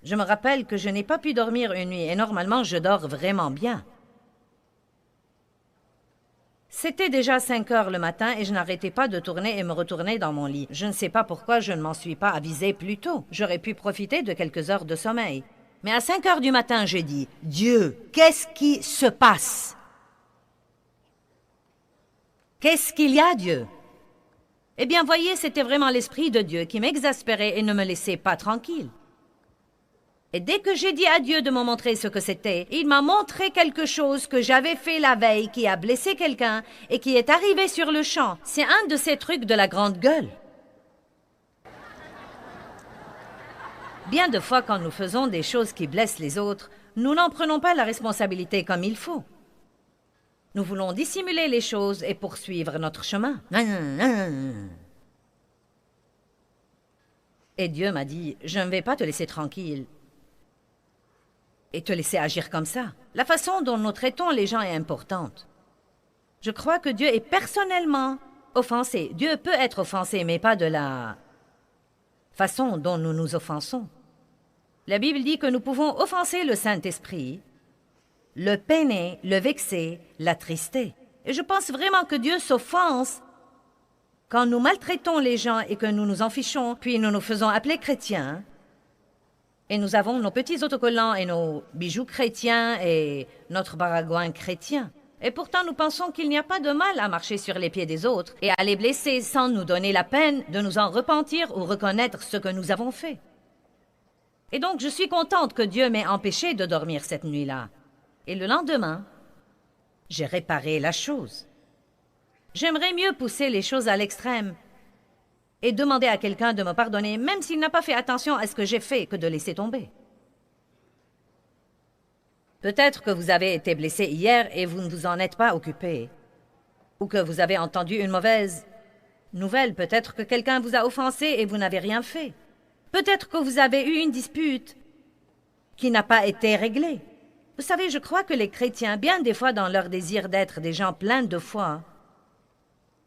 Je me rappelle que je n'ai pas pu dormir une nuit et normalement, je dors vraiment bien. C'était déjà 5 heures le matin et je n'arrêtais pas de tourner et me retourner dans mon lit. Je ne sais pas pourquoi je ne m'en suis pas avisée plus tôt. J'aurais pu profiter de quelques heures de sommeil. Mais à 5 heures du matin, j'ai dit, « Dieu, qu'est-ce qui se passe? Qu'est-ce qu'il y a, Dieu? » Eh bien, voyez, c'était vraiment l'Esprit de Dieu qui m'exaspérait et ne me laissait pas tranquille. Et dès que j'ai dit à Dieu de me montrer ce que c'était, il m'a montré quelque chose que j'avais fait la veille qui a blessé quelqu'un et qui est arrivé sur le champ. C'est un de ces trucs de la grande gueule. Bien de fois, quand nous faisons des choses qui blessent les autres, nous n'en prenons pas la responsabilité comme il faut. Nous voulons dissimuler les choses et poursuivre notre chemin. Et Dieu m'a dit, je ne vais pas te laisser tranquille et te laisser agir comme ça. La façon dont nous traitons les gens est importante. Je crois que Dieu est personnellement offensé. Dieu peut être offensé, mais pas de la façon dont nous nous offensons. La Bible dit que nous pouvons offenser le Saint-Esprit, le peiner, le vexer, l'attrister. Et je pense vraiment que Dieu s'offense quand nous maltraitons les gens et que nous nous en fichons, puis nous nous faisons appeler chrétiens, et nous avons nos petits autocollants et nos bijoux chrétiens et notre baragouin chrétien. Et pourtant, nous pensons qu'il n'y a pas de mal à marcher sur les pieds des autres et à les blesser sans nous donner la peine de nous en repentir ou reconnaître ce que nous avons fait. Et donc, je suis contente que Dieu m'ait empêché de dormir cette nuit-là. Et le lendemain, j'ai réparé la chose. J'aimerais mieux pousser les choses à l'extrême et demander à quelqu'un de me pardonner, même s'il n'a pas fait attention à ce que j'ai fait, que de laisser tomber. Peut-être que vous avez été blessé hier et vous ne vous en êtes pas occupé. Ou que vous avez entendu une mauvaise nouvelle. Peut-être que quelqu'un vous a offensé et vous n'avez rien fait. Peut-être que vous avez eu une dispute qui n'a pas été réglée. Vous savez, je crois que les chrétiens, bien des fois dans leur désir d'être des gens pleins de foi,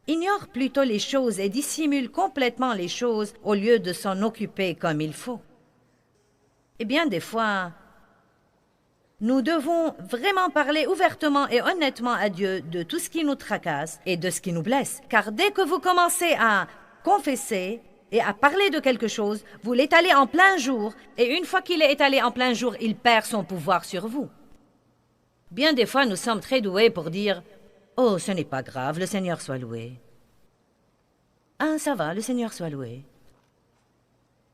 ignorent plutôt les choses et dissimulent complètement les choses au lieu de s'en occuper comme il faut. Et bien des fois, nous devons vraiment parler ouvertement et honnêtement à Dieu de tout ce qui nous tracasse et de ce qui nous blesse. Car dès que vous commencez à confesser et à parler de quelque chose, vous l'étalez en plein jour, et une fois qu'il est étalé en plein jour, il perd son pouvoir sur vous. Bien des fois, nous sommes très doués pour dire « Oh, ce n'est pas grave, le Seigneur soit loué. »« Ah, ça va, le Seigneur soit loué. »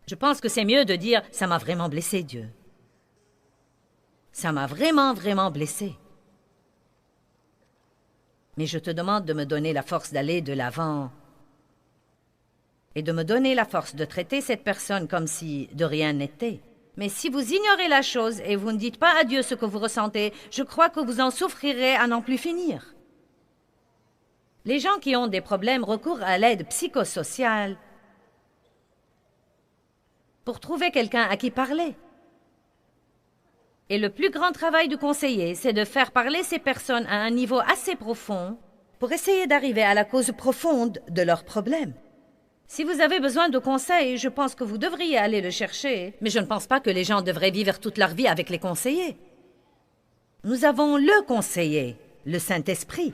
Je pense que c'est mieux de dire « Ça m'a vraiment blessé, Dieu. » Ça m'a vraiment, vraiment blessé. Mais je te demande de me donner la force d'aller de l'avant et de me donner la force de traiter cette personne comme si de rien n'était. Mais si vous ignorez la chose et vous ne dites pas à Dieu ce que vous ressentez, je crois que vous en souffrirez à n'en plus finir. Les gens qui ont des problèmes recourent à l'aide psychosociale pour trouver quelqu'un à qui parler. Et le plus grand travail du conseiller, c'est de faire parler ces personnes à un niveau assez profond pour essayer d'arriver à la cause profonde de leurs problèmes. Si vous avez besoin de conseils, je pense que vous devriez aller le chercher, mais je ne pense pas que les gens devraient vivre toute leur vie avec les conseillers. Nous avons le conseiller, le Saint-Esprit.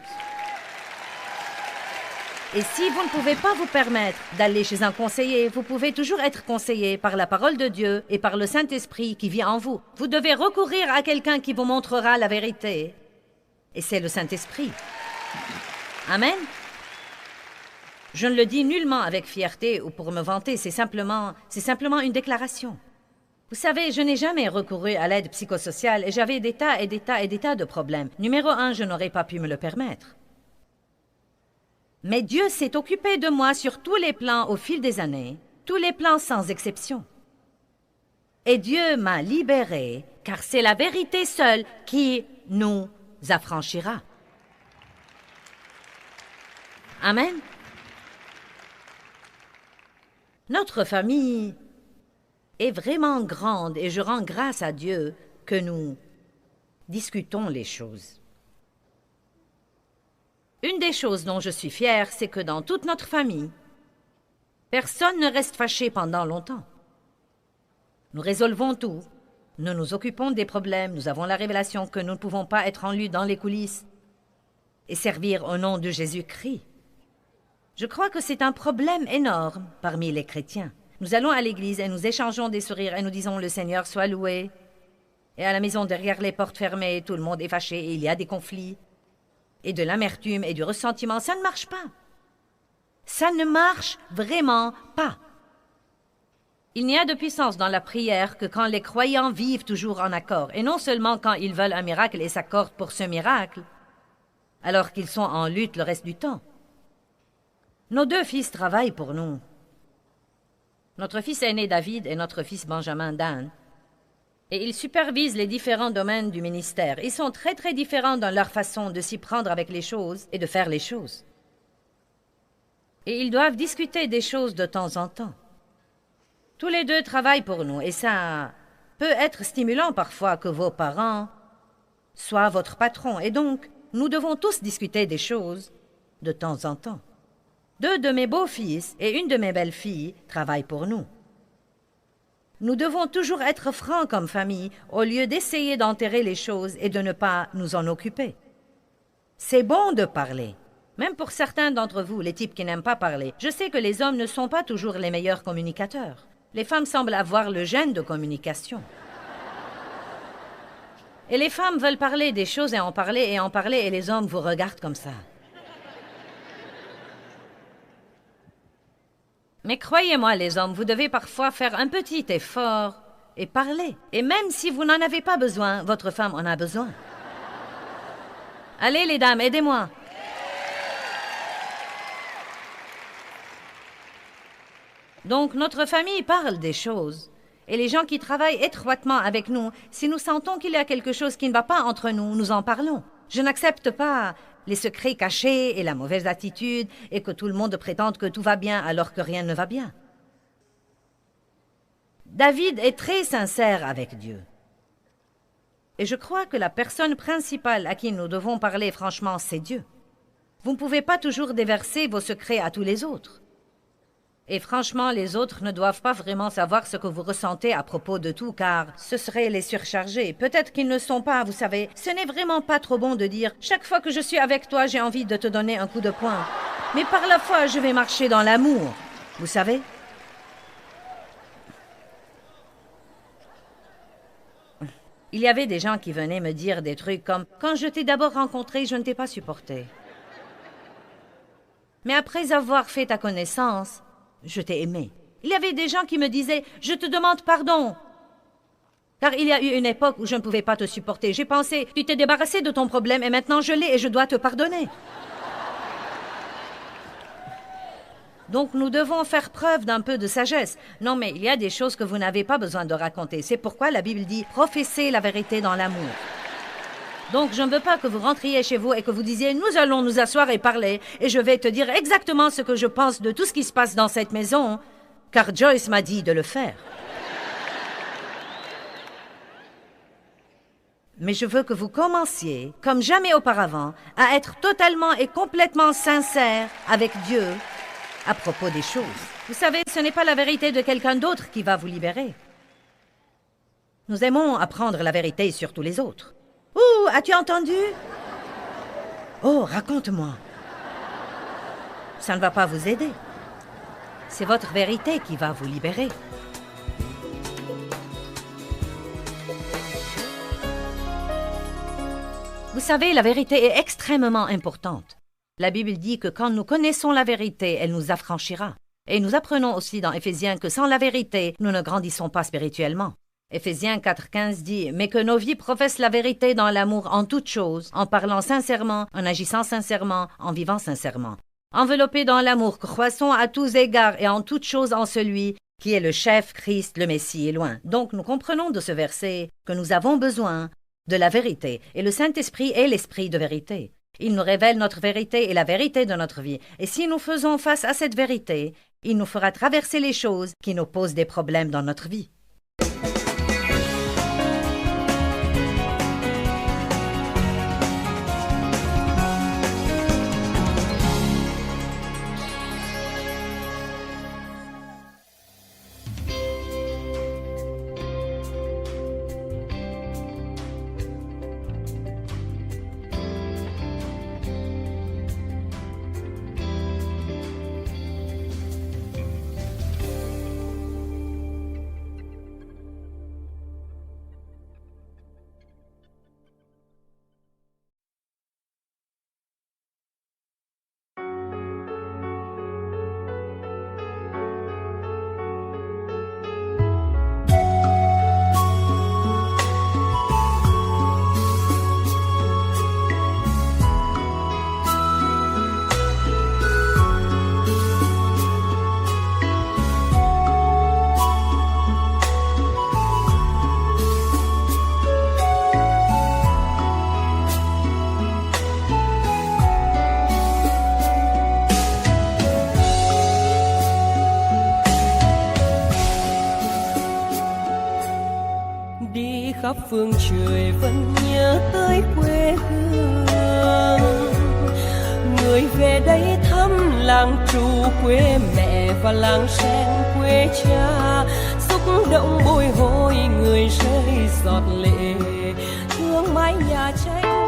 Et si vous ne pouvez pas vous permettre d'aller chez un conseiller, vous pouvez toujours être conseillé par la parole de Dieu et par le Saint-Esprit qui vit en vous. Vous devez recourir à quelqu'un qui vous montrera la vérité. Et c'est le Saint-Esprit. Amen. Je ne le dis nullement avec fierté ou pour me vanter, c'est simplement une déclaration. Vous savez, je n'ai jamais recouru à l'aide psychosociale et j'avais des tas et des tas et des tas de problèmes. Numéro 1, je n'aurais pas pu me le permettre. Mais Dieu s'est occupé de moi sur tous les plans au fil des années, tous les plans sans exception. Et Dieu m'a libéré, car c'est la vérité seule qui nous affranchira. Amen. Notre famille est vraiment grande et je rends grâce à Dieu que nous discutons les choses. Une des choses dont je suis fière, c'est que dans toute notre famille, personne ne reste fâché pendant longtemps. Nous résolvons tout, nous nous occupons des problèmes, nous avons la révélation que nous ne pouvons pas être en lutte dans les coulisses et servir au nom de Jésus-Christ. Je crois que c'est un problème énorme parmi les chrétiens. Nous allons à l'église et nous échangeons des sourires et nous disons « Le Seigneur soit loué ». Et à la maison, derrière les portes fermées, tout le monde est fâché et il y a des conflits. Et de l'amertume et du ressentiment, ça ne marche pas. Ça ne marche vraiment pas. Il n'y a de puissance dans la prière que quand les croyants vivent toujours en accord, et non seulement quand ils veulent un miracle et s'accordent pour ce miracle, alors qu'ils sont en lutte le reste du temps. Nos 2 fils travaillent pour nous. Notre fils aîné David et notre fils Benjamin Dan. Et ils supervisent les différents domaines du ministère. Ils sont très très différents dans leur façon de s'y prendre avec les choses et de faire les choses. Et ils doivent discuter des choses de temps en temps. Tous les deux travaillent pour nous et ça peut être stimulant parfois que vos parents soient votre patron. Et donc, nous devons tous discuter des choses de temps en temps. 2 de mes beaux-fils et une de mes belles-filles travaillent pour nous. Nous devons toujours être francs comme famille au lieu d'essayer d'enterrer les choses et de ne pas nous en occuper. C'est bon de parler. Même pour certains d'entre vous, les types qui n'aiment pas parler. Je sais que les hommes ne sont pas toujours les meilleurs communicateurs. Les femmes semblent avoir le gène de communication. Et les femmes veulent parler des choses et en parler et les hommes vous regardent comme ça. Mais croyez-moi, les hommes, vous devez parfois faire un petit effort et parler. Et même si vous n'en avez pas besoin, votre femme en a besoin. Allez, les dames, aidez-moi. Donc, notre famille parle des choses. Et les gens qui travaillent étroitement avec nous, si nous sentons qu'il y a quelque chose qui ne va pas entre nous, nous en parlons. Je n'accepte pas les secrets cachés et la mauvaise attitude et que tout le monde prétende que tout va bien alors que rien ne va bien. David est très sincère avec Dieu. Et je crois que la personne principale à qui nous devons parler franchement, c'est Dieu. Vous ne pouvez pas toujours déverser vos secrets à tous les autres. Et franchement, les autres ne doivent pas vraiment savoir ce que vous ressentez à propos de tout, car ce serait les surcharger. Peut-être qu'ils ne sont pas, vous savez. Ce n'est vraiment pas trop bon de dire « Chaque fois que je suis avec toi, j'ai envie de te donner un coup de poing. Mais par la foi, je vais marcher dans l'amour. » Vous savez? Il y avait des gens qui venaient me dire des trucs comme « Quand je t'ai d'abord rencontré, je ne t'ai pas supporté. Mais après avoir fait ta connaissance, je t'ai aimé. » Il y avait des gens qui me disaient « Je te demande pardon. » Car il y a eu une époque où je ne pouvais pas te supporter. J'ai pensé « Tu t'es débarrassé de ton problème et maintenant je l'ai et je dois te pardonner. » Donc nous devons faire preuve d'un peu de sagesse. Non, mais il y a des choses que vous n'avez pas besoin de raconter. C'est pourquoi la Bible dit « Professez la vérité dans l'amour. » Donc, je ne veux pas que vous rentriez chez vous et que vous disiez « Nous allons nous asseoir et parler et je vais te dire exactement ce que je pense de tout ce qui se passe dans cette maison, car Joyce m'a dit de le faire. » Mais je veux que vous commenciez, comme jamais auparavant, à être totalement et complètement sincère avec Dieu à propos des choses. Vous savez, ce n'est pas la vérité de quelqu'un d'autre qui va vous libérer. Nous aimons apprendre la vérité sur tous les autres. « Ouh, as-tu entendu? » « Oh, raconte-moi. » Ça ne va pas vous aider. C'est votre vérité qui va vous libérer. Vous savez, la vérité est extrêmement importante. La Bible dit que quand nous connaissons la vérité, elle nous affranchira. Et nous apprenons aussi dans Éphésiens que sans la vérité, nous ne grandissons pas spirituellement. Éphésiens 4,15 dit « Mais que nos vies professent la vérité dans l'amour en toutes choses, en parlant sincèrement, en agissant sincèrement, en vivant sincèrement. Enveloppés dans l'amour, croissons à tous égards et en toutes choses en celui qui est le chef, Christ, le Messie est loin. » Donc nous comprenons de ce verset que nous avons besoin de la vérité, et le Saint-Esprit est l'esprit de vérité. Il nous révèle notre vérité et la vérité de notre vie. Et si nous faisons face à cette vérité, il nous fera traverser les choses qui nous posent des problèmes dans notre vie. khắp phương trời vẫn nhớ tới quê hương. Người về đây thăm làng Trù quê mẹ và làng Sen quê cha, xúc động bồi hồi người rơi giọt lệ, thương mái nhà tranh.